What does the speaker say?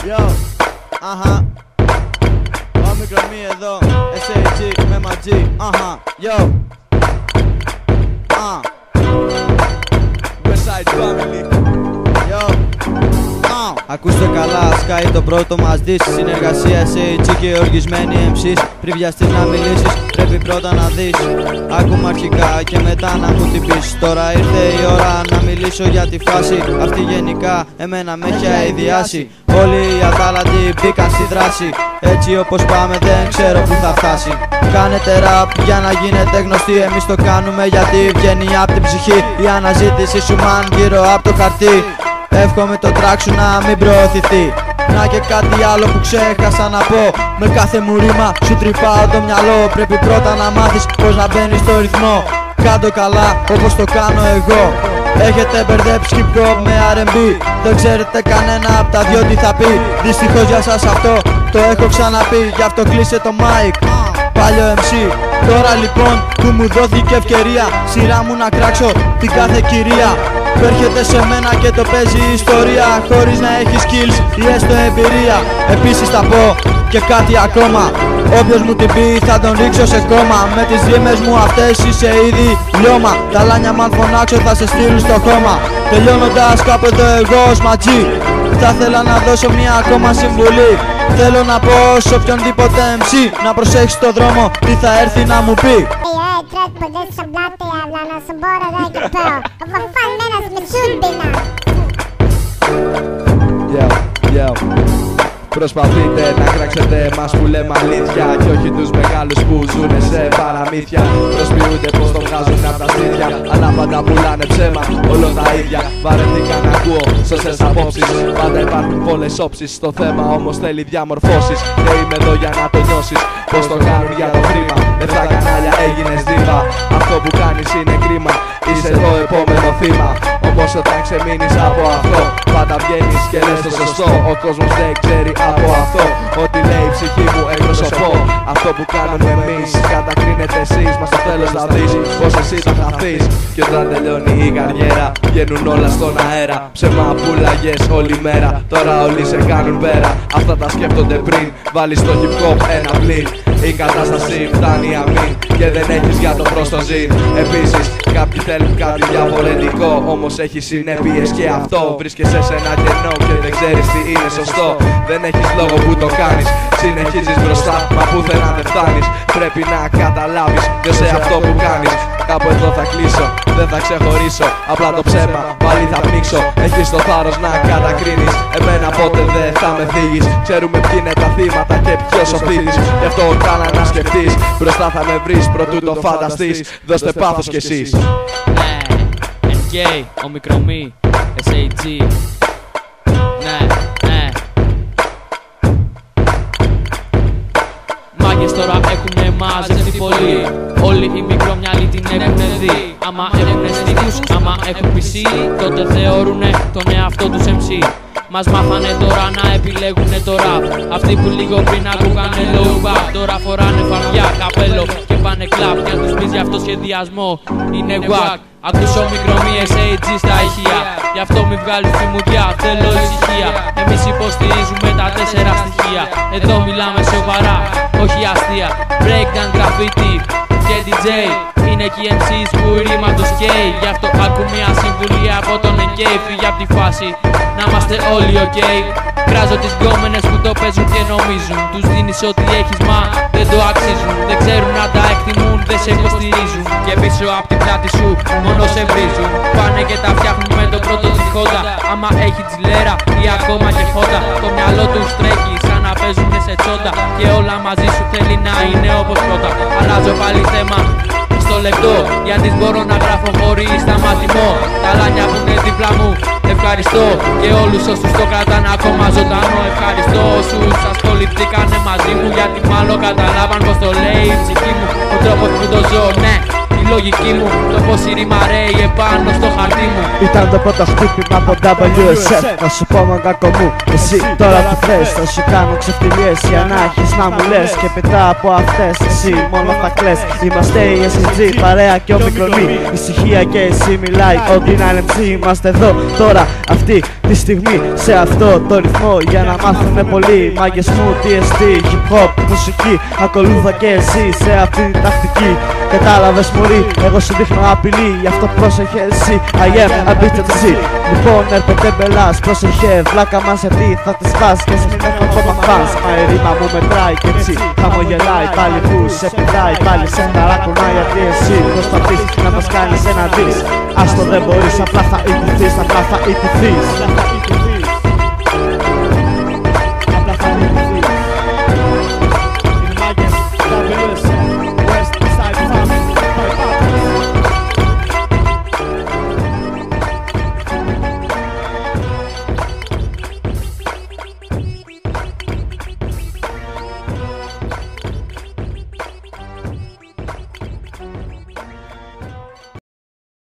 Yo, αχα. Ο Μικρομί εδώ, SAG με ματζί, αχα. Yo, Westside Family. Yo, ακούστε καλά, σκάει το πρώτο μας δις. Συνεργασία SAG και οργισμένοι MCs. Πριν βιαστείς να μιλήσεις, πρέπει πρώτα να δεις. Άκουμε αρχικά και μετά να μου την πεις. Τώρα ήρθε η ώρα να μιλήσω για τη φάση. Αυτή γενικά εμένα με έχει αηδιάσει. Όλοι οι ατάλλαντοι μπήκαν στη δράση. Έτσι όπως πάμε δεν ξέρω που θα φτάσει. Κάνετε ραπ για να γίνετε γνωστοί. Εμείς το κάνουμε γιατί βγαίνει απ' την ψυχή. Η αναζήτηση σου μαν γύρω απ' το χαρτί. Εύχομαι το τράκ σου να μην προωθηθεί. Να και κάτι άλλο που ξέχασα να πω. Με κάθε μου ρήμα σου τρυπάω το μυαλό. Πρέπει πρώτα να μάθεις πως να μπαίνεις στο ρυθμό. Κάντο καλά όπως το κάνω εγώ. Έχετε μπερδέψει hip hop με R&B. Δεν ξέρετε κανένα απ' τα δυο τι θα πει. Δυστυχώς για σας αυτό το έχω ξαναπεί. Γι' αυτό κλείσε το mic, παλιό MC. Τώρα λοιπόν που μου δόθηκε ευκαιρία, σειρά μου να κράξω την κάθε κυρία που έρχεται σε μένα και το παίζει η ιστορία. Χωρίς να έχει skills ή έστω εμπειρία. Επίσης θα πω και κάτι ακόμα. Όποιος μου την πει θα τον ρίξω σε κόμμα. Με τις ρήμες μου αυτές είσαι ήδη λιώμα. Τα λάνια μαν φωνάξω θα σε στείλουν στο χώμα. Τελειώνοντας κάπου εδώ εγώ ως ματζί, θα ήθελα να δώσω μια ακόμα συμβουλή. Θέλω να πω σε οποιονδήποτε MC να προσέχει το δρόμο τι θα έρθει να μου πει. Προσπαθείτε να κράξετε εμάς που λέμε αλήθεια και όχι τους μεγάλους που ζουνε σε παραμύθια. Προσποιούνται πως το βγάζουν απ' τα στήθια, αλλά πάντα πουλάνε ψέμα, όλο τα ίδια. Βαρεθήκα να ακούω σωστές απόψεις. Πάντα υπάρχουν πολλές όψεις στο θέμα, όμως θέλει διαμορφώσεις. Και είμαι εδώ για να το νιώσεις, πως το κάνουν για το χρήμα. Εφτά κανάλια έγινες δίβα, αυτό που κάνεις είναι κρίμα. Είσαι το επόμενο θύμα, όμως όταν ξεμείνεις από αυτό πάντα βγαίνεις και λες το σωστό. Ο κόσμος δεν ξέρει από αυτό, ό,τι λέει η ψυχή μου εκπροσωπώ. Αυτό που κάνουμε εμείς κατακρίνετε εσείς, μα στο τέλος θα δεις πως εσύ θα χαθείς. Και όταν τελειώνει η καριέρα βγαίνουν όλα στον αέρα. Ψέμα πουλαγες όλη μέρα, τώρα όλοι σε κάνουν πέρα. Αυτά τα σκέφτονται πριν βάλεις το hip hop ένα πλήν. Η κατάσταση φτάνει αμήν και δεν έχεις για το προς το ζήν. Επίσης κάποιοι θέλουν κάτι διαφορετικό, όμως έχει συνέπειες και αυτό. Βρίσκεσαι σε ένα κενό και δεν ξέρεις τι είναι σωστό. Δεν έχεις λόγο που το κάνεις, συνεχίζεις μπροστά μα πουθενά δεν φτάνεις. Πρέπει να καταλάβεις ποιος σε αυτό που κάνεις. Κάπου εδώ θα κλείσω, δεν θα ξεχωρίσω. Απλά το ψέμα πάλι θα πνίξω. Έχεις το θάρρος να κατακρίνεις, εμένα πότε δεν θα με θίγεις. Ξέρουμε ποιοι είναι τα θύματα και ποιος ο θήτης. Γι' αυτό κάνα να σκεφτείς, μπροστά θα με βρεις προτού το φανταστείς. Δώστε πάθος κι εσείς. NK, ο Μικρομί, SAG. Μάγκες τώρα έχουνε μαζευτεί πολύ. Όλοι οι μικρομυαλοί την έχουνε δει. Άμα έχουνε στίχους, άμα έχουν PC, τότε θεωρούνε τον εαυτό τους MC. Μας μάθανε τώρα να επιλέγουνε το rap. Αυτοί που λίγο πριν ακούγανε low back, τώρα φοράνε φαρδιά, καπέλο και πάνε κλαπ. Και αν τους πεις για αυτό σχεδιασμό είναι wack. Ακούσω Μικρομί SAG στα ηχεία, γι' αυτό μη βγάλεις τη μουδιά, θέλω ησυχία. Εμείς υποστηρίζουμε τα 4 στοιχεία, εδώ μιλάμε σοβαρά, όχι αστεία. Breakdown, graffiti και DJ, είναι και οι MCs που η ρήμα τους καίει. Γι' αυτό άκου μια συμβουλή από τον NK, φύγε απ' τη φάση, να είμαστε όλοι ok. Κράζω τις γκόμενες που το παίζουν και νομίζουν τους δίνεις ό,τι έχεις μα δεν το αξίζουν. Δεν ξέρουν να τα εκτιμούν, δεν σε υποστηρίζουν και πίσω απ' την πλάτη σου μόνο σε βρίζουν. Πάνε και τα φτιάχνουν με το πρώτο τυχόντα. Άμα έχει τζιλέρα ή ακόμα και χόντα, το μυαλό τους τρέχει σαν να παίζουνε σε τσόντα. Και όλα μαζί σου θέλει να είναι όπως πρώτα. Αλλάζω πάλι θέμα στο λεπτό, γιατί μπορώ να γράφω χωρίς σταματημό. Τα λάνια που είναι δίπλα μου ευχαριστώ και όλους όσους το κρατάνε ακόμα ζωντανό. Ευχαριστώ όσους ασχοληθήκανε μαζί μου, γιατί μάλλον καταλάβαν πως το λέει η ψυχή μου. Ο τρόπος που το ζω, ναι, λογική μου. Το πως η ρήμα ρέει επάνω στο χαρτί μου. Ήταν το πρώτο χτύπημα από WSF. Θα σου πω μα κακό μου, εσύ τώρα τι θες. Θα σου κάνω ξεφτυλίες για να έχεις να μου λες. Και πετά από αυτές εσύ μόνο θα κλαις. Είμαστε η SSG, παρέα και ο μικρονή. Ησυχία και εσύ μιλάει, ό,τι να είναι MC. Είμαστε εδώ τώρα αυτή τη στιγμή σε αυτό το ρυθμό για να μάθουνε πολλοί. Μάγκες μου, TST, hip hop, μουσική. Ακολούθα και εσύ σε αυτή την τακτική. Κατάλαβες μωρί, εγώ σου δείχνω απειλή. Γι' αυτό πρόσεχε εσύ, I am a BTC. Λοιπόν έρχεται μπελάς, πρόσεχε βλάκα μας γιατί θα τις φας. Και μην έχω ακόμα φας, μα η ρήμα μου μετράει και έτσι χαμογελάει. Πάλι που σε πηδάει, πάλι σε ταράκουνα. Γιατί εσύ προσπαθείς να μας κάνεις ένα δις. Άστο δεν μπορείς, απλά θα ιτηθείς, απλά θα ιτηθείς.